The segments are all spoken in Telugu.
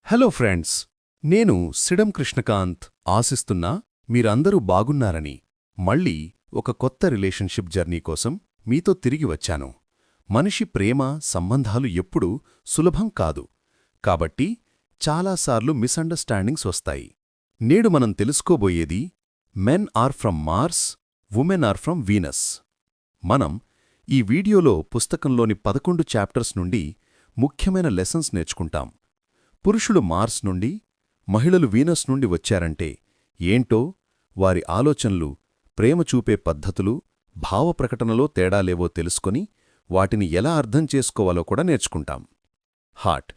హలో ఫ్రెండ్స్, నేను సిడం కృష్ణకాంత్ ఆశిస్తున్నా మీరందరూ బాగున్నారని. మళ్ళీ ఒక కొత్త రిలేషన్షిప్ జర్నీ కోసం మీతో తిరిగి వచ్చాను. మనిషి ప్రేమ సంబంధాలు ఎప్పుడూ సులభం కాదు, కాబట్టి చాలాసార్లు మిస్అండర్స్టాండింగ్స్ వస్తాయి. నేడు మనం తెలుసుకోబోయేది men are from Mars, women are from Venus. మనం ఈ వీడియోలో పుస్తకంలోని 11 చాప్టర్స్ నుండి ముఖ్యమైన లెసన్స్ నేర్చుకుంటాం. పురుషులు మార్స్ నుండి, మహిళలు వీనస్ నుండి వచ్చారంటే ఏంటో, వారి ఆలోచనలు, ప్రేమ చూపే పద్ధతులు, భావప్రకటనలో తేడాలేవో తెలుసుకొని వాటిని ఎలా అర్థం చేసుకోవాలో కూడా నేర్చుకుంటాం. Heart,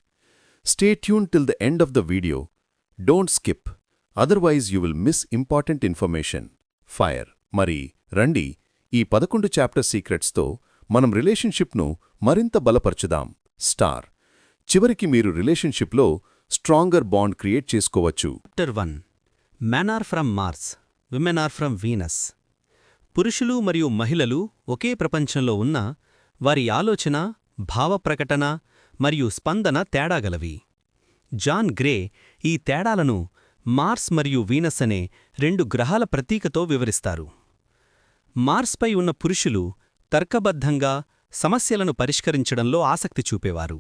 stay tune till the end of the video. Don't skip, otherwise you will miss important information. Fire. మరి రండి, ఈ 11 చాప్టర్ సీక్రెట్స్తో మనం రిలేషన్షిప్ను మరింత బలపరచుదాం. స్టార్. చివరికి మీరు రిలేషన్షిప్లో స్ట్రాంగర్ బాండ్ క్రియేట్ చేసుకోవచ్చు. Chapter 1. Men are from Mars, women are from Venus. పురుషులు మరియు మహిళలు ఒకే ప్రపంచంలో ఉన్నా వారి ఆలోచన, భావప్రకటన మరియు స్పందన తేడాగలవి. జాన్ గ్రే ఈ తేడాలను మార్స్ మరియు వీనస్ అనే 2 గ్రహాల ప్రతీకతో వివరిస్తారు. మార్స్పై ఉన్న పురుషులు తర్కబద్ధంగా సమస్యలను పరిష్కరించడంలో ఆసక్తి చూపేవారు.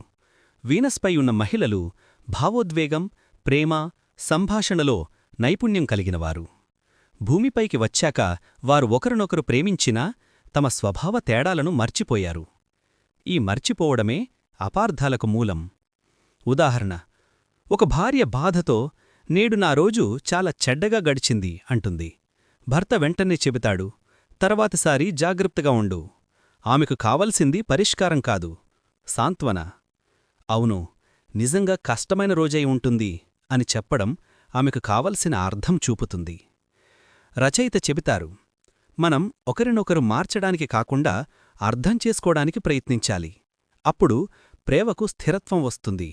వీనస్పై ఉన్న మహిళలు భావోద్వేగం, ప్రేమ, సంభాషణలో నైపుణ్యం కలిగినవారు. భూమిపైకి వచ్చాక వారు ఒకరినొకరు ప్రేమించినా తమ స్వభావ తేడాలను మర్చిపోయారు. ఈ మర్చిపోవడమే అపార్థాలకు మూలం. ఉదాహరణ: ఒక భార్య బాధతో నేడు నా రోజు చాలా చెడ్డగా గడిచింది అంటుంది. భర్త వెంటనే చెబుతాడు, తర్వాతిసారి జాగ్రత్తగా ఉండు. ఆమెకు కావలసింది పరిష్కారం కాదు, సాంత్వన. అవును, నిజంగా కష్టమైన రోజై ఉంటుంది అని చెప్పడం ఆమెకు కావలసిన అర్థం చూపుతుంది. రచయిత చెబుతారు, మనం ఒకరినొకరు మార్చడానికి కాకుండా అర్థం చేసుకోవడానికి ప్రయత్నించాలి. అప్పుడు ప్రేమకు స్థిరత్వం వస్తుంది.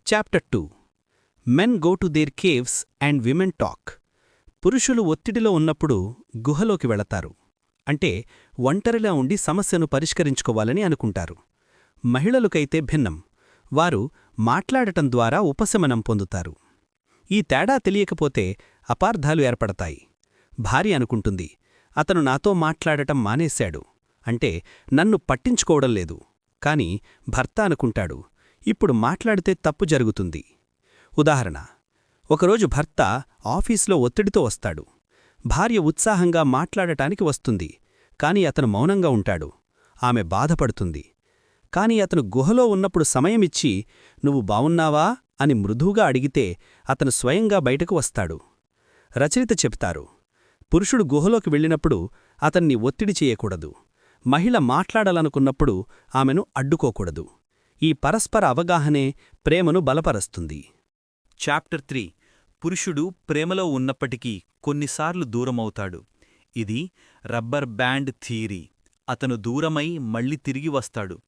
Chapter 2. Men go to their caves and women talk. పురుషులు ఒత్తిడిలో ఉన్నప్పుడు గుహలోకి వెళతారు. అంటే ఒంటరిలా ఉండి సమస్యను పరిష్కరించుకోవాలని అనుకుంటారు. మహిళలకైతే భిన్నం. వారు మాట్లాడటం ద్వారా ఉపశమనం పొందుతారు. ఈ తేడా తెలియకపోతే అపార్థాలు ఏర్పడతాయి. భార్య అనుకుంటుంది, అతను నాతో మాట్లాడటం మానేశాడు, అంటే నన్ను పట్టించుకోవడం లేదు. కాని భర్త అనుకుంటాడు, ఇప్పుడు మాట్లాడితే తప్పు జరుగుతుంది. ఉదాహరణ: ఒకరోజు భర్త ఆఫీసులో ఒత్తిడితో వస్తాడు. భార్య ఉత్సాహంగా మాట్లాడటానికి వస్తుంది, కాని అతను మౌనంగా ఉంటాడు. ఆమె బాధపడుతుంది. కాని అతను గుహలో ఉన్నప్పుడు సమయమిచ్చి, నువ్వు బావున్నావా అని మృదువుగా అడిగితే అతను స్వయంగా బయటకు వస్తాడు. రచయిత చెప్తారు, పురుషుడు గుహలోకి వెళ్ళినప్పుడు అతన్ని ఒత్తిడి చేయకూడదు. మహిళ మాట్లాడాలనుకున్నప్పుడు ఆమెను అడ్డుకోకూడదు. ఈ పరస్పర అవగాహనే ప్రేమను బలపరుస్తుంది. చాప్టర్ 3. పురుషుడు ప్రేమలో ఉన్నప్పటికీ కొన్నిసార్లు దూరమవుతాడు. ఇది రబ్బర్ బ్యాండ్ థియరీ. అతను దూరమై మళ్ళీ తిరిగి వస్తాడు.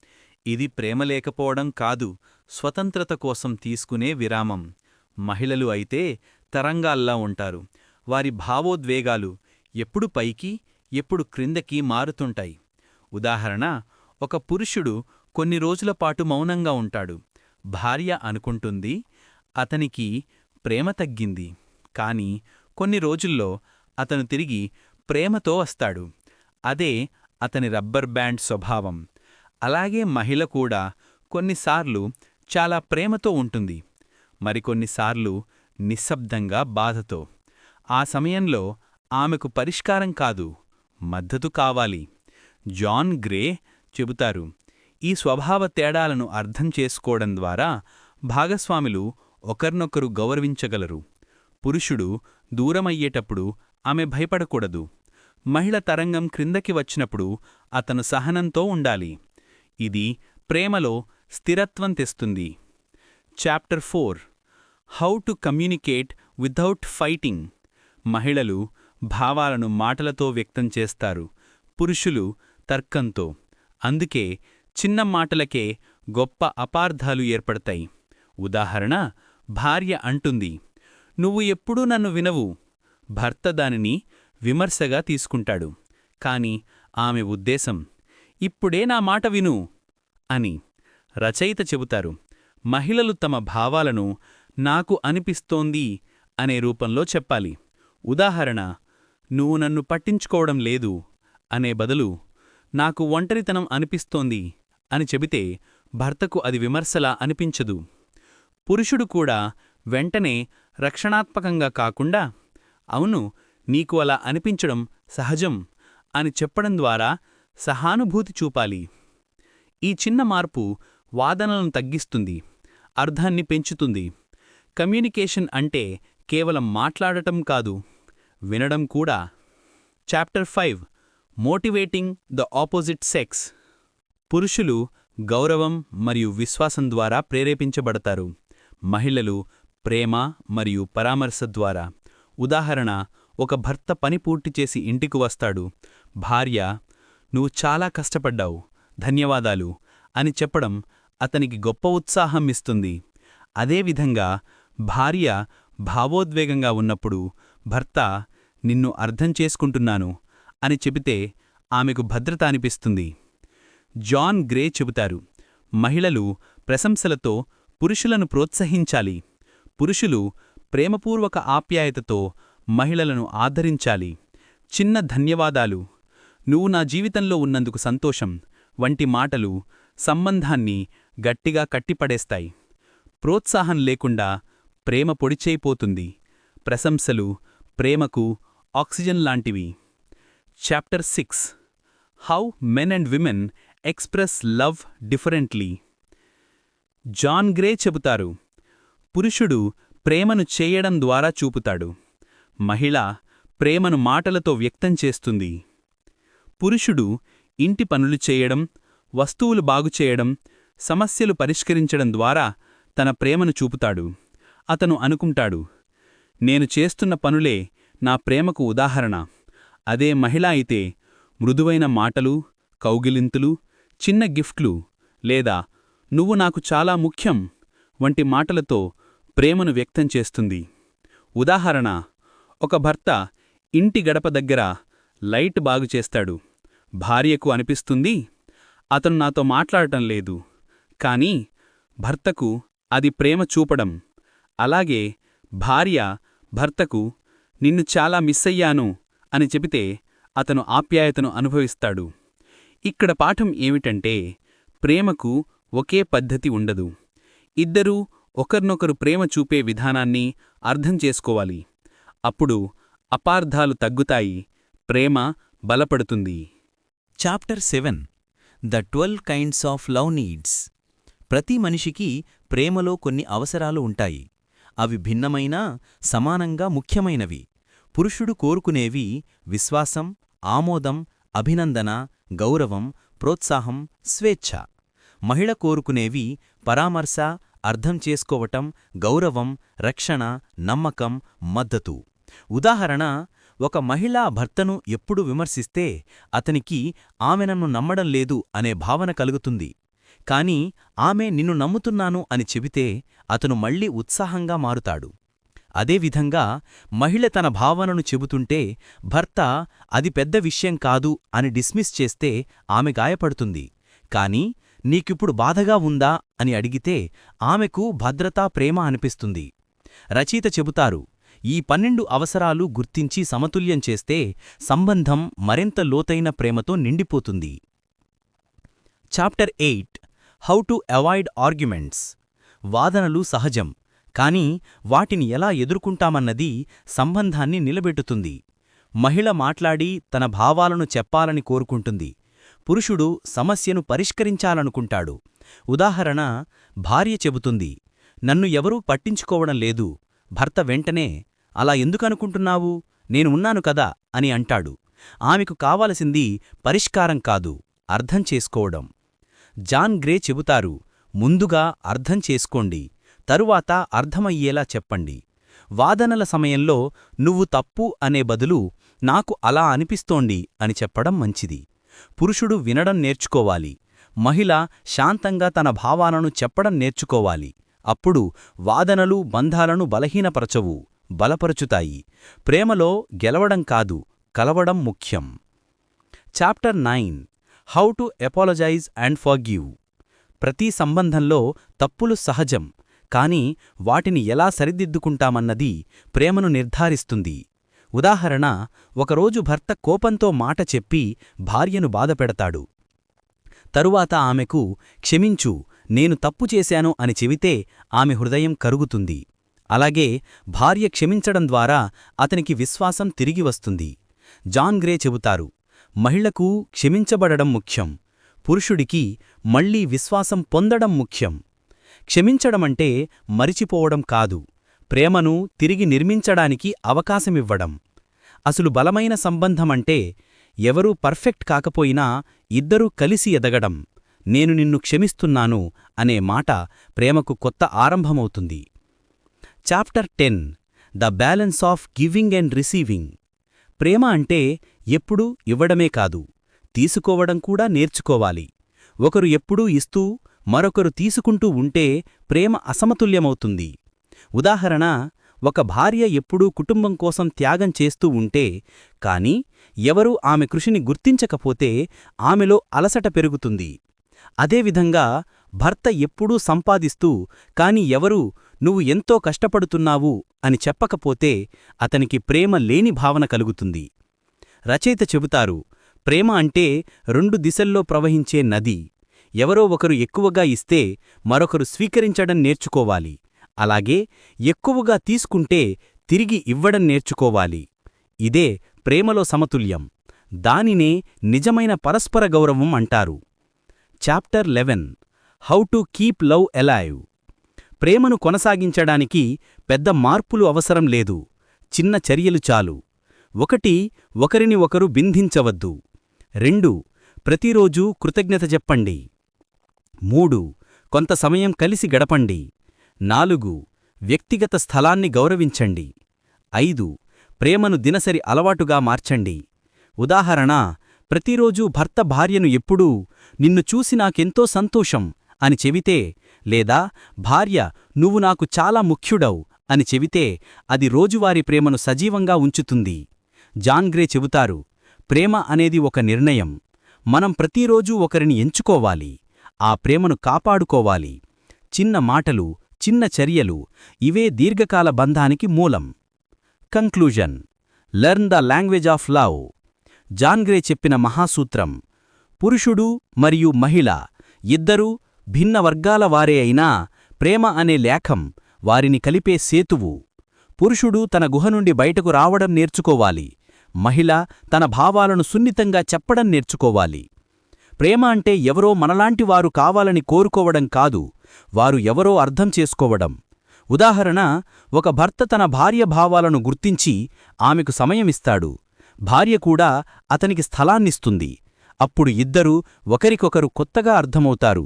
ఇది ప్రేమ లేకపోవడం కాదు, స్వతంత్రత కోసం తీసుకునే విరామం. మహిళలు అయితే తరంగాల్లా ఉంటారు. వారి భావోద్వేగాలు ఎప్పుడు పైకి, ఎప్పుడు క్రిందకి మారుతుంటాయి. ఉదాహరణ: ఒక పురుషుడు కొన్ని రోజులపాటు మౌనంగా ఉంటాడు. భార్య అనుకుంటుంది, అతనికి ప్రేమ తగ్గింది. కాని కొన్ని రోజుల్లో అతను తిరిగి ప్రేమతో వస్తాడు. అదే అతని రబ్బర్ బ్యాండ్ స్వభావం. అలాగే మహిళ కూడా కొన్నిసార్లు చాలా ప్రేమతో ఉంటుంది, మరికొన్నిసార్లు నిశ్శబ్దంగా బాధతో. ఆ సమయంలో ఆమెకు పరిష్కారం కాదు, మద్దతు కావాలి. జాన్ గ్రే చెబుతారు, ఈ స్వభావ తేడాలను అర్థం చేసుకోవడం ద్వారా భాగస్వాములు ఒకరినొకరు గౌరవించగలరు. పురుషుడు దూరమయ్యేటప్పుడు ఆమె భయపడకూడదు. మహిళ తరంగం క్రిందకి వచ్చినప్పుడు అతను సహనంతో ఉండాలి. ఇది ప్రేమలో స్థిరత్వం తెస్తుంది. Chapter 4. How to communicate without fighting. మహిళలు భావాలను మాటలతో వ్యక్తం చేస్తారు, పురుషులు తర్కంతో. అందుకే చిన్న మాటలకే గొప్ప అపార్థాలు ఏర్పడతాయి. ఉదాహరణ: భార్య అంటుంది, నువ్వు ఎప్పుడూ నన్ను వినవు. భర్త దానిని విమర్శగా తీసుకుంటాడు. కాని ఆమె ఉద్దేశం, ఇప్పుడే నా మాట విను అని. రచయిత చెబుతారు, మహిళలు తమ భావాలను నాకు అనిపిస్తోంది అనే రూపంలో చెప్పాలి. ఉదాహరణ, నువ్వు నన్ను పట్టించుకోవడం లేదు అనే బదులు నాకు ఒంటరితనం అనిపిస్తోంది అని చెబితే భర్తకు అది విమర్శలా అనిపించదు. పురుషుడు కూడా వెంటనే రక్షణాత్మకంగా కాకుండా అవును, నీకు అలా అనిపించడం సహజం అని చెప్పడం ద్వారా సహానుభూతి చూపాలి. ఈ చిన్న మార్పు వాదనలను తగ్గిస్తుంది, అర్థాన్ని పెంచుతుంది. కమ్యూనికేషన్ అంటే కేవలం మాట్లాడటం కాదు, వినడం కూడా. Chapter 5 motivating the opposite sex. పురుషులు గౌరవం మరియు విశ్వాసం ద్వారా ప్రేరేపించబడతారు, మహిళలు ప్రేమ మరియు పరామర్శ ద్వారా. ఉదాహరణ, ఒక భర్త పని పూర్తి చేసి ఇంటికి వస్తాడు. భార్య, నువ్వు చాలా కష్టపడ్డావు, ధన్యవాదాలు అని చెప్పడం అతనికి గొప్ప ఉత్సాహం ఇస్తుంది. అదేవిధంగా భార్య భావోద్వేగంగా ఉన్నప్పుడు భర్త, నిన్ను అర్థం చేసుకుంటున్నాను అని చెబితే ఆమెకు భద్రత అనిపిస్తుంది. జాన్ గ్రే చెబుతారు, మహిళలు ప్రశంసలతో పురుషులను ప్రోత్సహించాలి. పురుషులు ప్రేమపూర్వక ఆప్యాయతతో మహిళలను ఆదరించాలి. చిన్న ధన్యవాదాలు, నువ్వు నా జీవితంలో ఉన్నందుకు సంతోషం వంటి మాటలు సంబంధాన్ని గట్టిగా కట్టిపడేస్తాయి. ప్రోత్సాహం లేకుండా ప్రేమ పొడిచేయిపోతుంది. ప్రశంసలు ప్రేమకు ఆక్సిజన్ లాంటివి. Chapter 6 how men and women express love differently. John Gray చెబుతారు, పురుషుడు ప్రేమను చేయడం ద్వారా చూపుతాడు, మహిళ ప్రేమను మాటలతో వ్యక్తం చేస్తుంది. పురుషుడు ఇంటి పనులు చేయడం, వస్తువులు బాగుచేయడం, సమస్యలు పరిష్కరించడం ద్వారా తన ప్రేమను చూపుతాడు. అతను అనుకుంటాడు, నేను చేస్తున్న పనులే నా ప్రేమకు ఉదాహరణ. అదే మహిళ అయితే మృదువైన మాటలు, కౌగిలింతులు, చిన్న గిఫ్ట్లు లేదా నువ్వు నాకు చాలా ముఖ్యం వంటి మాటలతో ప్రేమను వ్యక్తం చేస్తుంది. ఉదాహరణ, ఒక భర్త ఇంటి గడప దగ్గర లైట్ బాగుచేస్తాడు. భార్యకు అనిపిస్తుంది, అతను నాతో మాట్లాడటం లేదు. కానీ భర్తకు అది ప్రేమ చూపడం. అలాగే భార్య భర్తకు నిన్ను చాలా మిస్సయ్యాను అని చెబితే అతను ఆప్యాయతను అనుభవిస్తాడు. ఇక్కడ పాఠం ఏమిటంటే, ప్రేమకు ఒకే పద్ధతి ఉండదు. ఇద్దరూ ఒకర్నొకరు ప్రేమ చూపే విధానాన్ని అర్థం చేసుకోవాలి. అప్పుడు అపార్థాలు తగ్గుతాయి, ప్రేమ బలపడుతుంది. Chapter 7 the 12 kinds of love needs. ప్రతి మనిషికి ప్రేమలో కొన్ని అవసరాలు ఉంటాయి. అవి భిన్నమైనా సమానంగా ముఖ్యమైనవి. పురుషుడు కోరుకునేవి విశ్వాసం, ఆమోదం, అభినందన, గౌరవం, ప్రోత్సాహం, స్వేచ్ఛ. మహిళ కోరుకునేవి పరామర్శ, అర్థం చేసుకోవటం, గౌరవం, రక్షణ, నమ్మకం, మద్దతు. ఉదాహరణ, ఒక మహిళ భర్తను ఎప్పుడు విమర్శిస్తే అతనికి ఆమె నన్ను నమ్మడం లేదు అనే భావన కలుగుతుంది. కాని ఆమె నిన్ను నమ్ముతున్నాను అని చెబితే అతను మళ్లీ ఉత్సాహంగా మారుతాడు. అదేవిధంగా మహిళ తన భావనను చెబుతుంటే భర్త అది పెద్ద విషయం కాదు అని డిస్మిస్ చేస్తే ఆమె గాయపడుతుంది. కాని నీకిప్పుడు బాధగా ఉందా అని అడిగితే ఆమెకు భద్రత, ప్రేమ అనిపిస్తుంది. రచయిత చెబుతారు, ఈ 12 అవసరాలు గుర్తించి సమతుల్యం చేస్తే సంబంధం మరింత లోతైన ప్రేమతో నిండిపోతుంది. Chapter 8 how to avoid arguments. వాదనలు సహజం, కానీ వాటిని ఎలా ఎదుర్కొంటామన్నది సంబంధాన్ని నిలబెట్టుతుంది. మహిళ మాట్లాడి తన భావాలను చెప్పాలని కోరుకుంటుంది. పురుషుడు సమస్యను పరిష్కరించాలనుకుంటాడు. ఉదాహరణ, భార్య చెబుతుంది, నన్ను ఎవరూ పట్టించుకోవడం లేదు. భర్త వెంటనే, అలా ఎందుకనుకుంటున్నావు, నేను ఉన్నాను కదా అని అంటాడు. ఆమెకు కావలసింది పరిష్కారం కాదు, అర్థం చేసుకోవడం. జాన్ గ్రే చెబుతారు, ముందుగా అర్థం చేసుకోండి, తరువాత అర్థమయ్యేలా చెప్పండి. వాదనల సమయంలో నువ్వు తప్పు అనే బదులు నాకు అలా అనిపిస్తోంది అని చెప్పడం మంచిది. పురుషుడు వినడం నేర్చుకోవాలి. మహిళ శాంతంగా తన భావాలను చెప్పడం నేర్చుకోవాలి. అప్పుడు వాదనలు బంధాలను బలహీనపరచవు, బలపరుచుతాయి. ప్రేమలో గెలవడం కాదు, కలవడం ముఖ్యం. Chapter 9 how to apologise and forgive. ప్రతి సంబంధంలో తప్పులు సహజం, కాని వాటిని ఎలా సరిదిద్దుకుంటామన్నది ప్రేమను నిర్ధారిస్తుంది. ఉదాహరణ, ఒకరోజు భర్త కోపంతో మాట చెప్పి భార్యను బాధపెడతాడు. తరువాత ఆమెకు క్షమించు, నేను తప్పు చేశాను అని చెబితే ఆమె హృదయం కరుగుతుంది. అలాగే భార్య క్షమించడం ద్వారా అతనికి విశ్వాసం తిరిగి వస్తుంది. జాన్ గ్రే చెబుతారు, మహిళకు క్షమించబడడం ముఖ్యం, పురుషుడికి మళ్లీ విశ్వాసం పొందడం ముఖ్యం. క్షమించడమంటే మరిచిపోవడం కాదు, ప్రేమను తిరిగి నిర్మించడానికి అవకాశమివ్వడం. అసలు బలమైన సంబంధమంటే ఎవరూ పర్ఫెక్ట్ కాకపోయినా ఇద్దరూ కలిసి ఎదగడం. నేను నిన్ను క్షమిస్తున్నాను అనే మాట ప్రేమకు కొత్త ఆరంభమవుతుంది. Chapter 10 the balance of giving and receiving. ప్రేమ అంటే ఎప్పుడూ ఇవ్వడమే కాదు, తీసుకోవడం కూడా నేర్చుకోవాలి. ఒకరు ఎప్పుడూ ఇస్తూ మరొకరు తీసుకుంటూ ఉంటే ప్రేమ అసమతుల్యమవుతుంది. ఉదాహరణ, ఒక భార్య ఎప్పుడూ కుటుంబం కోసం త్యాగం చేస్తూ ఉంటే కాని ఎవరూ ఆమె కృషిని గుర్తించకపోతే ఆమెలో అలసట పెరుగుతుంది. అదేవిధంగా భర్త ఎప్పుడూ సంపాదిస్తూ కాని ఎవరూ నువ్వు ఎంతో కష్టపడుతున్నావు అని చెప్పకపోతే అతనికి ప్రేమ లేని భావన కలుగుతుంది. రచయిత చెబుతారు, ప్రేమ అంటే 2 దిశల్లో ప్రవహించే నది. ఎవరో ఒకరు ఎక్కువగా ఇస్తే మరొకరు స్వీకరించడం నేర్చుకోవాలి. అలాగే ఎక్కువగా తీసుకుంటే తిరిగి ఇవ్వడం నేర్చుకోవాలి. ఇదే ప్రేమలో సమతుల్యం. దానినే నిజమైన పరస్పర గౌరవం అంటారు. Chapter 11 how to keep love alive. ప్రేమను కొనసాగించడానికి పెద్ద మార్పులు అవసరం లేదు, చిన్న చర్యలు చాలు. 1 ఒకరిని ఒకరు బింధించవద్దు. 2 ప్రతిరోజూ కృతజ్ఞత చెప్పండి. 3 కొంత సమయం కలిసి గడపండి. 4 వ్యక్తిగత స్థలాన్ని గౌరవించండి. 5 ప్రేమను దినసరి అలవాటుగా మార్చండి. ఉదాహరణ, ప్రతిరోజూ భర్త భార్యను ఎప్పుడూ నిన్ను చూసి నాకెంతో సంతోషం అని చెబితే, లేదా భార్య నువ్వు నాకు చాలా ముఖ్యుడవు అని చెబితే అది రోజువారీ ప్రేమను సజీవంగా ఉంచుతుంది. జాన్ గ్రే చెబుతారు, ప్రేమ అనేది ఒక నిర్ణయం. మనం ప్రతిరోజూ ఒకరిని ఎంచుకోవాలి, ఆ ప్రేమను కాపాడుకోవాలి. చిన్న మాటలు, చిన్న చర్యలు ఇవే దీర్ఘకాల బంధానికి మూలం. Conclusion, learn the language of love. John Gray చెప్పిన మహాసూత్రం, పురుషుడు మరియు మహిళ ఇద్దరూ భిన్న వర్గాల వారే అయినా ప్రేమ అనే లేఖం వారిని కలిపే సేతువు. పురుషుడు తన గుహ నుండి బయటకు రావడం నేర్చుకోవాలి, మహిళ తన భావాలను సున్నితంగా చెప్పడం నేర్చుకోవాలి. ప్రేమ అంటే ఎవరో మనలాంటివారు కావాలని కోరుకోవడం కాదు, వారు ఎవరో అర్థం చేసుకోవడం. ఉదాహరణ, ఒక భర్త తన భార్య భావాలను గుర్తించి ఆమెకు సమయమిస్తాడు, భార్య కూడా అతనికి స్థలాన్నిస్తుంది. అప్పుడు ఇద్దరూ ఒకరికొకరు కొత్తగా అర్థమవుతారు.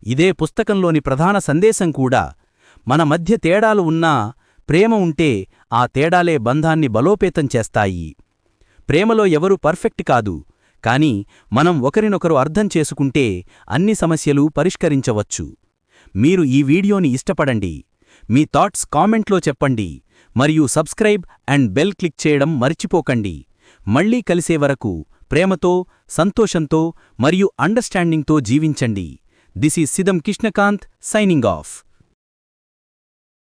ఇదే పుస్తకంలోని ప్రధాన సందేశం కూడా. మన మధ్య తేడాలు ఉన్నా ప్రేమ ఉంటే ఆ తేడాలే బంధాన్ని బలోపేతం చేస్తాయి. ప్రేమలో ఎవరూ పర్ఫెక్ట్ కాదు, కాని మనం ఒకరినొకరు అర్థం చేసుకుంటే అన్ని సమస్యలు పరిష్కరించవచ్చు. మీరు ఈ వీడియోని ఇష్టపడండి, మీ థాట్స్ కామెంట్లో చెప్పండి, మరియు సబ్స్క్రైబ్ అండ్ బెల్ క్లిక్ చేయడం మర్చిపోకండి. మళ్ళీ కలిసే వరకు ప్రేమతో, సంతోషంతో మరియు అండర్స్టాండింగ్తో జీవించండి. This is Sidam Krishnakanth signing of.